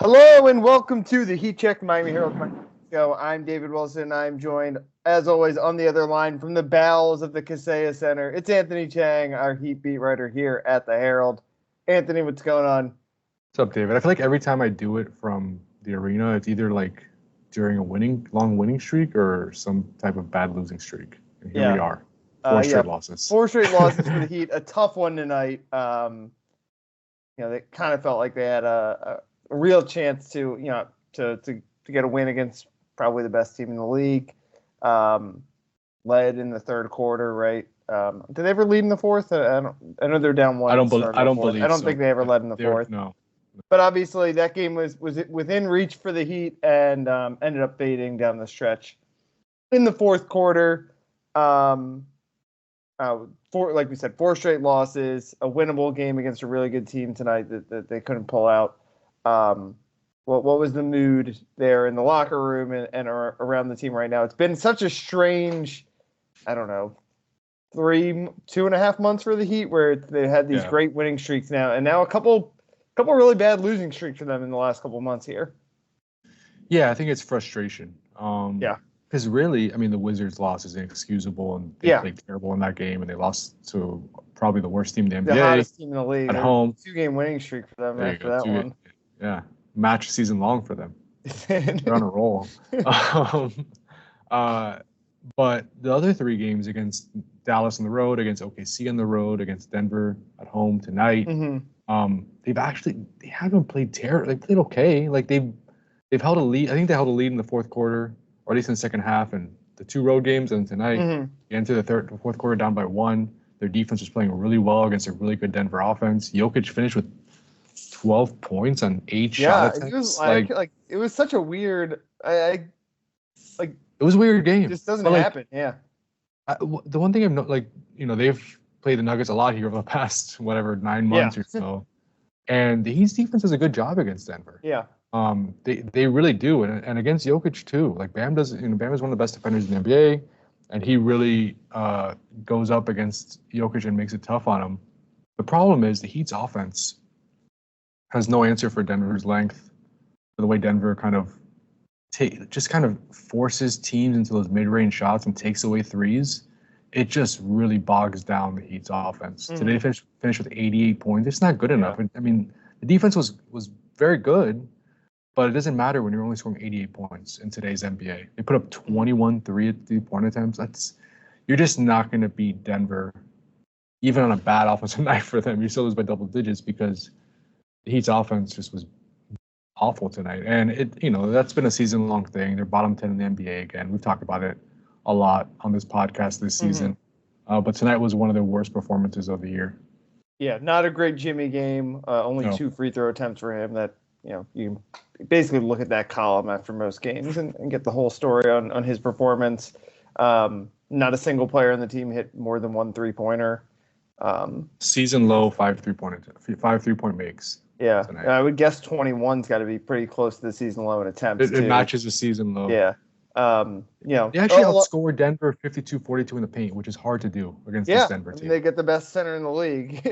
Hello and welcome to the Heat Check Miami Herald show. I'm David Wilson. I'm joined, as always, on the other line from the bowels of the Kaseya Center. It's Anthony Chang, our Heat beat writer here at the Herald. Anthony, what's going on? What's up, David? I feel like every time I do it from the arena, it's either like during a long winning streak or some type of bad losing streak. And here we are, four straight losses. 4 straight losses for the Heat. A tough one tonight. They kind of felt like they had a real chance to get a win against probably the best team in the league. Led in the third quarter, right? Did they ever lead in the fourth? I know they're down one. I don't believe. I don't think they ever led in the fourth. No. But obviously, that game was within reach for the Heat and ended up fading down the stretch. In the fourth quarter, like we said, 4 straight losses, a winnable game against a really good team tonight that they couldn't pull out. What was the mood there in the locker room and around the team right now? It's been such a strange, I don't know, 2.5 months for the Heat where they had these great winning streaks now, and now a couple really bad losing streaks for them in the last couple months here. Yeah, I think it's frustration. Because really, I mean, the Wizards' loss is inexcusable, and they played terrible in that game, and they lost to probably the worst team in the NBA. The hottest team in the league. At home. 2-game winning streak for them after that one. Yeah, match season long for them. They're on a roll. But the other 3 games against Dallas on the road, against OKC on the road, against Denver at home tonight, they haven't played terrible. They played okay. Like they've held a lead. I think they held a lead in the fourth quarter, or at least in the second half, and the 2 road games. And tonight, they entered the fourth quarter down by 1. Their defense was playing really well against a really good Denver offense. Jokic finished with 12 points on 8 shot attempts. It was such a weird. It was a weird game. It just doesn't happen. The one thing I've they've played the Nuggets a lot here over the past 9 months or so, and the Heat's defense does a good job against Denver. Yeah. They really do, and against Jokic too. Like Bam does. Bam is one of the best defenders in the NBA, and he really goes up against Jokic and makes it tough on him. The problem is the Heat's offense has no answer for Denver's length. For the way Denver kind of forces teams into those mid-range shots and takes away threes, it just really bogs down the Heat's offense. Today they finished with 88 points. It's not good enough. I mean, the defense was very good, but it doesn't matter when you're only scoring 88 points in today's NBA. They put up 21 3-point attempts. You're just not going to beat Denver, even on a bad offensive night for them. You still lose by double digits because the Heat's offense just was awful tonight. And that's been a season-long thing. They're bottom 10 in the NBA again. We've talked about it a lot on this podcast this season. But tonight was one of their worst performances of the year. Yeah, not a great Jimmy game. Only 2 free throw attempts for him. That you basically look at that column after most games and get the whole story on his performance. Not a single player on the team hit more than 1 3-pointer. Season low 5 3-point makes. Yeah, tonight. I would guess 21's got to be pretty close to the season low in attempts. It matches the season low. Yeah. They actually outscored Denver 52-42 in the paint, which is hard to do against this Denver team. They get the best center in the league.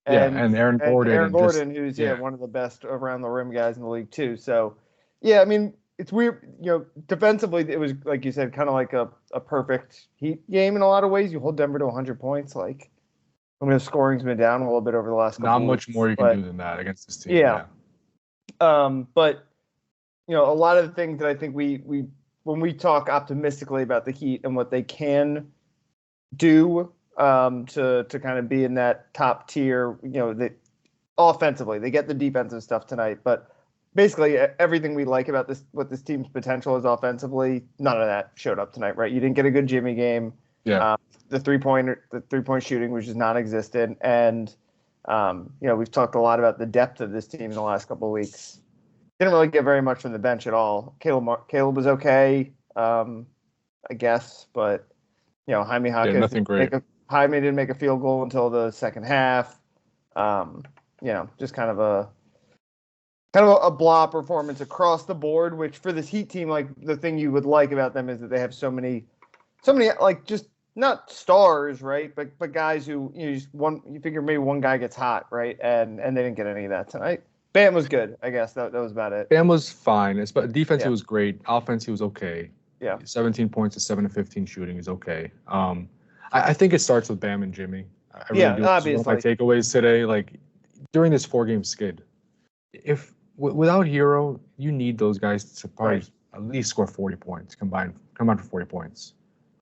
And Aaron Gordon. Who's one of the best around the rim guys in the league too. So, I mean, it's weird. Defensively, it was, like you said, kind of like a perfect Heat game in a lot of ways. You hold Denver to 100 points. Like, scoring's been down a little bit over the last couple Not much more you can do than that against this team. But a lot of the things that I think we when we talk optimistically about the Heat and what they can do to kind of be in that top tier, offensively, they get the defensive stuff tonight, but basically everything we like about what this team's potential is offensively, none of that showed up tonight, right? You didn't get a good Jimmy game. Yeah. The 3-point shooting was just non-existent, and we've talked a lot about the depth of this team in the last couple of weeks. Didn't really get very much from the bench at all. Caleb was okay, I guess, but Jaime Jaquez nothing great. Jaime didn't make a field goal until the second half. Just kind of a blah performance across the board. Which for this Heat team, like the thing you would like about them is that they have so many like just not stars, right? But guys who you figure maybe one guy gets hot, right? And they didn't get any of that tonight. Bam was good. I guess that was about it. Bam was fine. But defense, he Yeah. was great. Offense, he was okay. Yeah. 17 points to 7 to 15 shooting is okay. I think it starts with Bam and Jimmy. I really do. Obviously. One of my takeaways today, like during this 4-game skid, if without Herro, you need those guys to probably at least score 40 points combined for 40 points.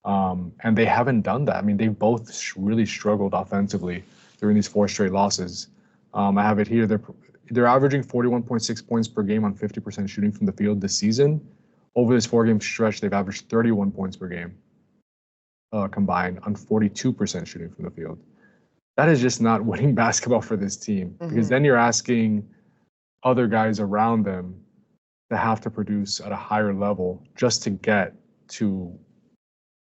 And they haven't done that. I mean, they both really struggled offensively during these 4 straight losses. I have it here. They're averaging 41.6 points per game on 50% shooting from the field this season. Over this 4-game stretch, they've averaged 31 points per game combined on 42% shooting from the field. That is just not winning basketball for this team, because then you're asking other guys around them to have to produce at a higher level just to get to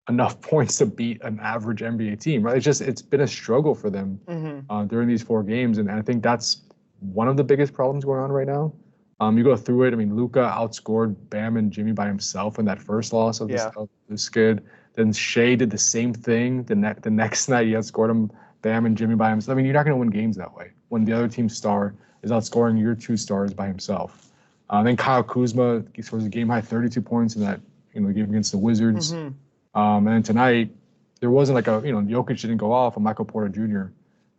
enough points to beat an average NBA team, right? It's been a struggle for them during these 4 games, and I think that's one of the biggest problems going on right now. You go through it. I mean, Luka outscored Bam and Jimmy by himself in that first loss of the skid. Then Shea did the same thing. The next night, he outscored him, Bam and Jimmy by himself. I mean, you're not going to win games that way when the other team's star is outscoring your 2 stars by himself. Then Kyle Kuzma scores a game-high 32 points in that game against the Wizards. And then tonight, there wasn't like Jokic didn't go off, and Michael Porter Jr.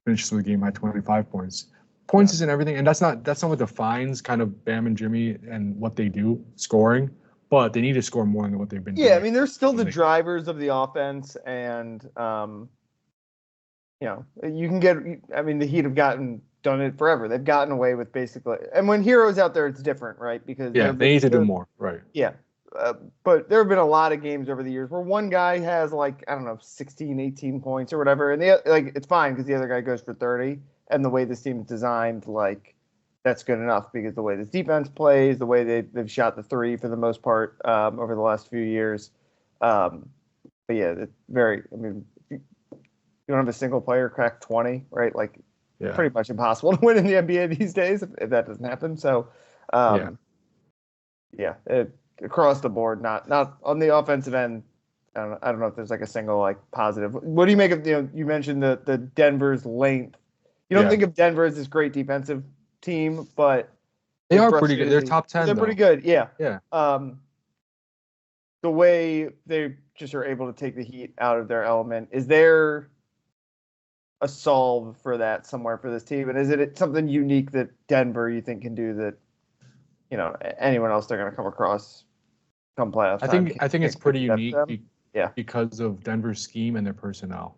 finishes with a game-high 25 points. Points isn't everything, and that's not what defines kind of Bam and Jimmy and what they do, scoring. But they need to score more than what they've been doing. Yeah, I mean, they're still the drivers of the offense, and you can get. I mean, the Heat have done it forever. They've gotten away with basically, and when Herro's out there, it's different, right? Because they need to do more, right? Yeah, but there have been a lot of games over the years where one guy has 16, 18 points or whatever, and it's fine because the other guy goes for 30. And the way this team is designed, that's good enough because the way this defense plays, the way they've shot the 3 for the most part over the last few years. But yeah, it's very. I mean, you don't have a single player crack 20, right? Pretty much impossible to win in the NBA these days if that doesn't happen. So, across the board, not on the offensive end. I don't know if there's a single positive. What do you make of you mentioned the Denver's length? You don't think of Denver as this great defensive team, but they are pretty good. They're top 10. They're pretty good, yeah. Yeah. The way they just are able to take the Heat out of their element, is there a solve for that somewhere for this team? And is it something unique that Denver you think can do that anyone else they're going to come across come playoff time? I think it's pretty unique because of Denver's scheme and their personnel.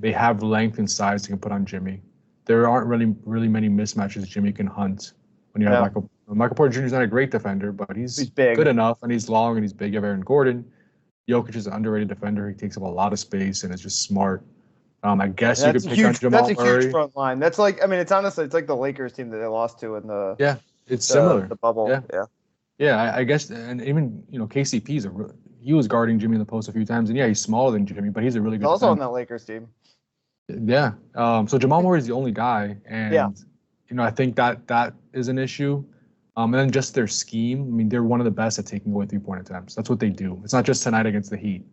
They have length and size they can put on Jimmy. There aren't really many mismatches Jimmy can hunt when you have Michael Porter Jr. is not a great defender, but he's big, good enough, and he's long and he's big. You have Aaron Gordon. Jokic is an underrated defender. He takes up a lot of space and is just smart. I guess you could pick on Jamal Murray. That's a huge front line. That's it's honestly like the Lakers team that they lost to in the similar. The bubble. Yeah. I guess, and even KCP's he was guarding Jimmy in the post a few times, and he's smaller than Jimmy, but he's a really good. Also on that Lakers team. Yeah. So Jamal Murray is the only guy, and I think that is an issue. And then just their scheme. I mean, they're one of the best at taking away 3-point attempts. That's what they do. It's not just tonight against the Heat.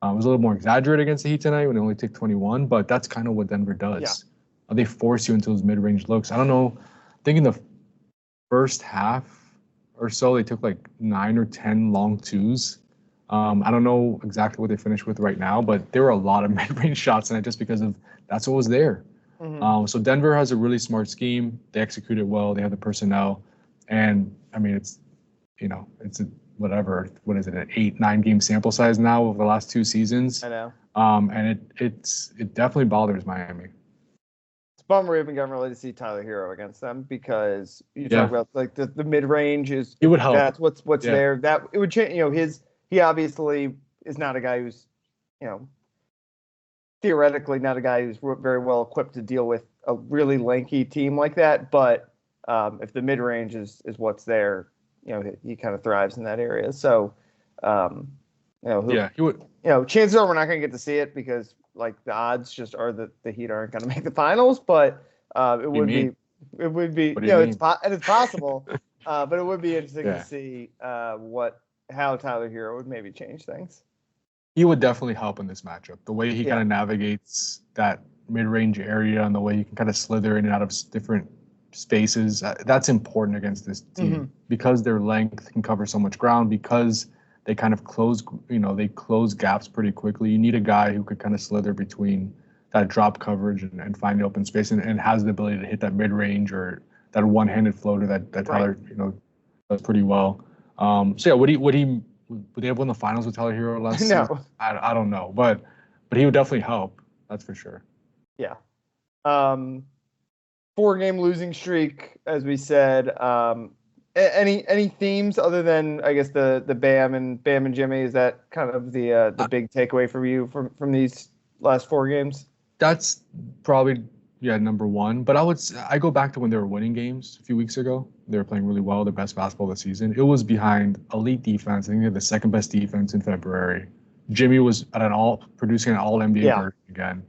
It was a little more exaggerated against the Heat tonight when they only took 21, but that's kind of what Denver does. Yeah. They force you into those mid-range looks. I don't know. I think in the first half or so, they took 9 or 10 long twos. I don't know exactly what they finished with right now, but there were a lot of mid-range shots tonight just because of that's what was there. So Denver has a really smart scheme. They execute it well. They have the personnel. And, I mean, it's a whatever, what is it, an 8-9 game sample size now over the last 2 seasons. I know. And it definitely bothers Miami. It's a bummer we haven't gotten really to see Tyler Herro against them because you talk about the mid range is it would help. That's what's there. That it would change. He obviously is not a guy who's theoretically not a guy who's very well equipped to deal with a really lanky team like that. But if the mid range is what's there, he kind of thrives in that area. So, he would. Chances are we're not going to get to see it because the odds just are that the Heat aren't going to make the finals. But it would be, it's possible. But it would be interesting to see how Tyler Herro would maybe change things. He would definitely help in this matchup. The way he kind of navigates that mid-range area and the way he can kind of slither in and out of different spaces. That's important against this team because their length can cover so much ground, because they kind of they close gaps pretty quickly. You need a guy who could kind of slither between that drop coverage and find the open space and has the ability to hit that mid-range or that one-handed floater that Tyler, does pretty well. So yeah, would they have won the finals with Tyler Herro last season? I don't know, but he would definitely help. That's for sure. Yeah. 4-game losing streak, as we said. Any themes other than, I guess, the Bam and Jimmy? Is that kind of the big takeaway for you from these last 4 games? That's probably number one. But I go back to when they were winning games a few weeks ago. They were playing really well, the best basketball of the season. It was behind elite defense. I think they had the second best defense in February. Jimmy was producing an all NBA version again.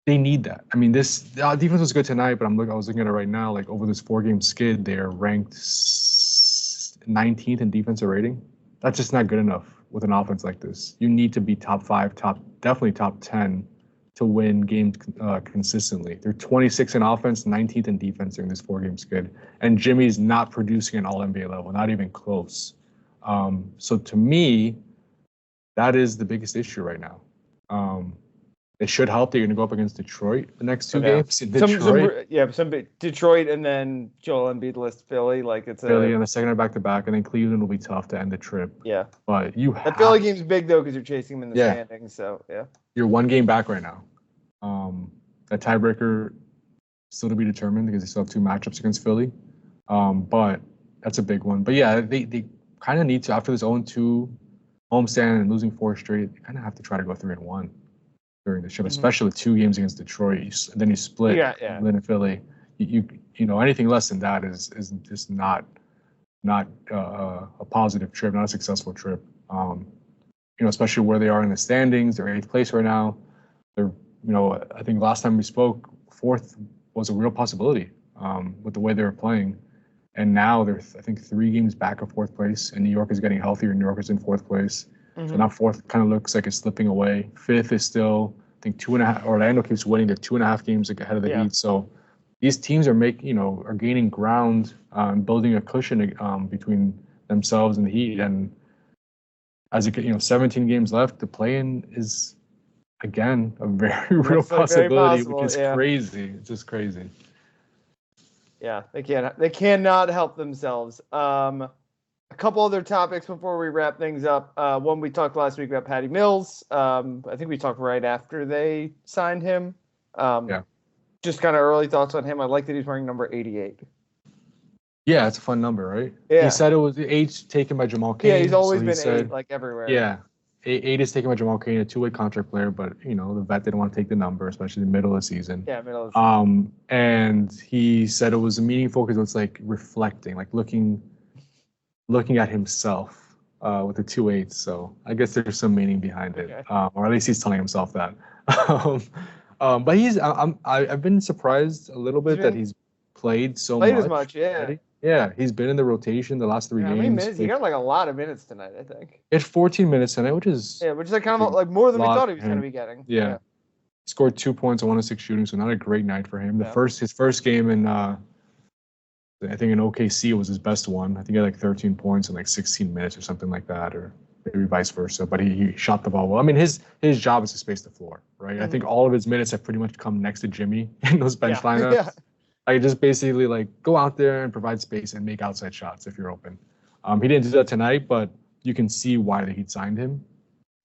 They need that. I mean, this defense was good tonight, but I was looking at it right now. Like over this 4-game skid, they're ranked 19th in defensive rating. That's just not good enough with an offense like this. You need to be top 5, definitely top 10 to win games consistently. They're 26th in offense, 19th in defense during this 4-game skid, and Jimmy's not producing an All-NBA level, not even close. So to me, that is the biggest issue right now. It should help that you're going to go up against Detroit the next 2 games. In Detroit. Detroit and then Joel Embiid lists Philly. Like it's Philly on the second or back-to-back, and then Cleveland will be tough to end the trip. Yeah. But that Philly game's big though because you're chasing them in the standings. So yeah. You're 1 game back right now. That tiebreaker still to be determined because they still have 2 matchups against Philly. But that's a big one. But yeah, they kind of need to, after this 0-2 homestand and losing 4 straight, they kind of have to try to go 3-1 during the trip, especially with 2 games against Detroit. And then you split Cleveland and Philly. You anything less than that is just not a positive trip, not a successful trip. Especially where they are in the standings. They're 8th place right now. They're, I think last time we spoke, 4th was a real possibility with the way they were playing. And now they're, I think, 3 games back of 4th place. And New York is getting healthier. New York is in 4th place. So now 4th kind of looks like it's slipping away. 5th is still, I think, 2.5. Orlando keeps winning. They're 2.5 games ahead of the Heat. So these teams are gaining ground and building a cushion between themselves and the Heat. And as 17 games left, the play-in is again a very real possibility, which is crazy. It's just crazy. Yeah, they cannot help themselves. A couple other topics before we wrap things up. One, we talked last week about Patty Mills. I think we talked right after they signed him. Just kind of early thoughts on him. I like that he's wearing number 88. Yeah, it's a fun number, right? Yeah. He said it was 8 taken by Jamal Cain. Yeah, he's always been 8, like everywhere. Yeah. 8 is taken by Jamal Cain, a 2-way contract player, but the vet didn't want to take the number, especially in the middle of the season. Yeah, middle of the season. And he said it was meaningful because it's like reflecting, like looking at himself with the 2 8s. So I guess there's some meaning behind it, or at least he's telling himself that. But I've been surprised a little bit that he's played so much. Played as much, yeah. Yeah, he's been in the rotation the last 3 games. How many minutes? He got like a lot of minutes tonight, I think. It's 14 minutes tonight, which is like kind of like more than we thought he was going to be getting. Yeah. He scored 2 points on 1 of 6 shooting, so not a great night for him. His first game in I think in OKC was his best one. I think he had like 13 points in like 16 minutes or something like that, or maybe vice versa. But he shot the ball well. I mean, his job is to space the floor, right? I think all of his minutes have pretty much come next to Jimmy in those bench lineups. Yeah. I just basically like go out there and provide space and make outside shots if you're open. He didn't do that tonight, but you can see why the Heat signed him.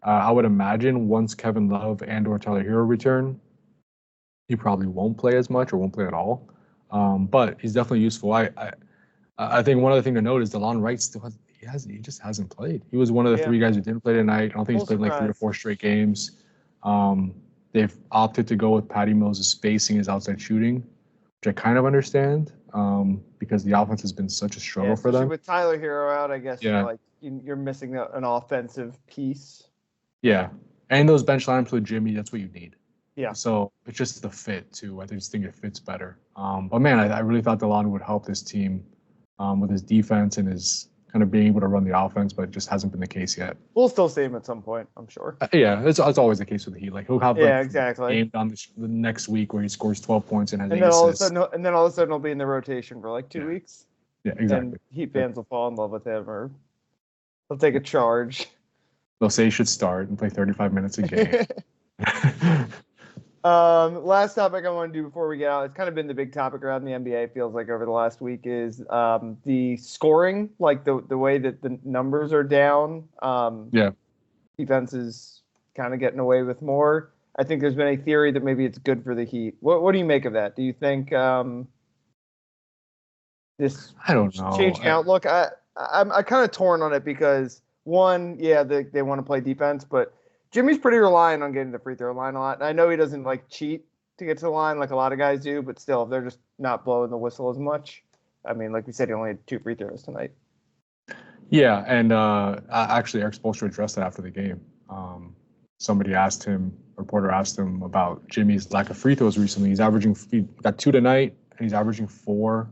I would imagine once Kevin Love and/or Tyler Herro return, he probably won't play as much or won't play at all. But he's definitely useful. I think one other thing to note is DeLon Wright he just hasn't played. He was one of the 3 guys who didn't play tonight. I don't think he's played like 3 or 4 straight games. They've opted to go with Patty Mills' spacing his outside shooting, which I kind of understand because the offense has been such a struggle for them. With Tyler Herro out, I guess you're missing an offensive piece. Yeah, and those bench lineups with Jimmy, that's what you need. Yeah. So it's just the fit too. I just think it fits better. But man, I really thought DeLon would help this team with his defense and his kind of being able to run the offense, but it just hasn't been the case yet. We'll still see him at some point, I'm sure. Yeah, it's always the case with the Heat. Like he'll have exactly. a game down the next week where he scores 12 points and has 8 then assists. All of a sudden he'll be in the rotation for like 2 weeks. Yeah, exactly. And Heat fans will fall in love with him, or they'll take a charge. They'll say he should start and play 35 minutes a game. Last topic I want to do before we get out, it's kind of been the big topic around the NBA, it feels like, over the last week, is the scoring, like the way that the numbers are down. Defense is kind of getting away with more. I think there's been a theory that maybe it's good for the Heat. What do you make of that? Do you think this I don't know. changing outlook? I'm kind of torn on it because, one, they want to play defense, but Jimmy's pretty reliant on getting the free throw line a lot. And I know he doesn't like cheat to get to the line like a lot of guys do, but still, if they're just not blowing the whistle as much. I mean, like we said, he only had 2 free throws tonight. Yeah, and actually, Eric Spoelstra addressed that after the game. Somebody asked him, a reporter asked him about Jimmy's lack of free throws recently. He got 2 tonight, and he's averaging 4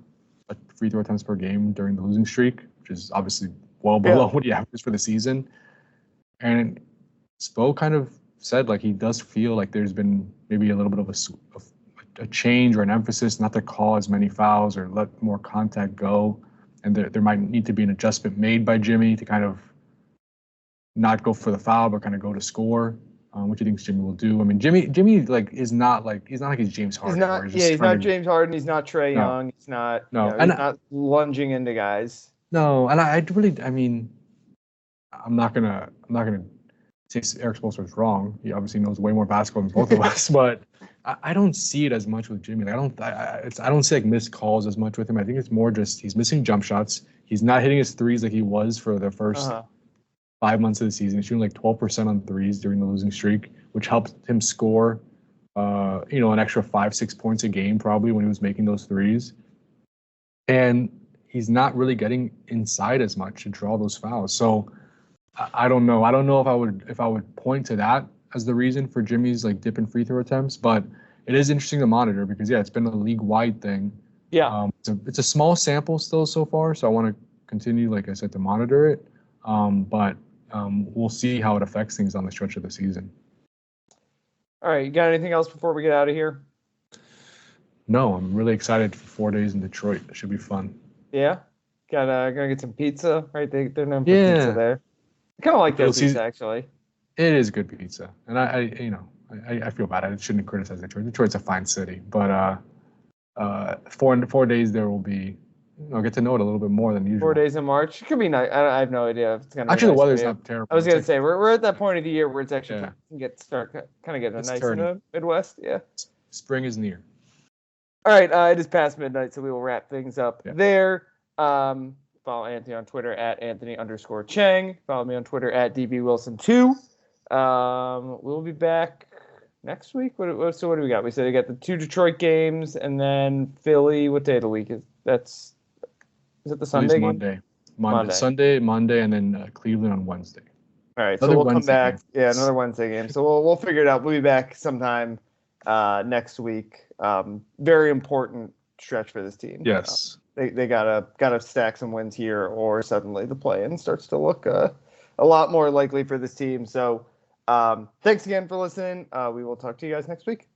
free throw attempts per game during the losing streak, which is obviously well below what he averages for the season. And Spo kind of said like he does feel like there's been maybe a little bit of a change or an emphasis not to call as many fouls or let more contact go, and there might need to be an adjustment made by Jimmy to kind of not go for the foul but kind of go to score. What do you think Jimmy will do? I mean, Jimmy like he's not like he's James Harden. He's not James Harden. He's not Trae Young. He's not. No, he's not lunging into guys. No, and I mean, I'm not gonna say Eric Spoelstra was wrong. He obviously knows way more basketball than both of us, but I don't see it as much with Jimmy. Like I don't see like missed calls as much with him. I think it's more just he's missing jump shots. He's not hitting his threes like he was for the first 5 months of the season. He's shooting like 12% on threes during the losing streak, which helped him score, an extra 5-6 points a game probably when he was making those threes. And he's not really getting inside as much to draw those fouls. So I don't know. I don't know if I would point to that as the reason for Jimmy's like dip in free throw attempts, but it is interesting to monitor because it's been a league-wide thing. Yeah. It's a small sample still so far, so I want to continue, like I said, to monitor it. But we'll see how it affects things on the stretch of the season. All right, you got anything else before we get out of here? No, I'm really excited for 4 days in Detroit. It should be fun. Yeah, gonna get some pizza, right? They're known for pizza there. I kind of like that pizza, actually. It is good pizza, and I feel bad. I shouldn't criticize Detroit. Detroit's a fine city, but 4 days there will be, get to know it a little bit more than usual. 4 days in March. It could be nice. I have no idea if it's gonna. Actually, be the weather's not terrible. I was gonna say we're at that point of the year where it's actually start kind of getting nice turning. in the Midwest. Yeah. Spring is near. All right, it is past midnight, so we will wrap things up there. Follow Anthony on Twitter at Anthony_Chang. Follow me on Twitter at DBWilson2. We'll be back next week. So what do we got? We said we got the 2 Detroit games and then Philly. What day of the week is that's? Is it the Sunday game? Monday. Sunday, Monday, and then Cleveland on Wednesday. All right, so we'll come back. Yeah, another Wednesday game. So we'll figure it out. We'll be back sometime next week. Very important stretch for this team. Yes. They gotta stack some wins here, or suddenly the play-in starts to look a lot more likely for this team. So thanks again for listening. We will talk to you guys next week.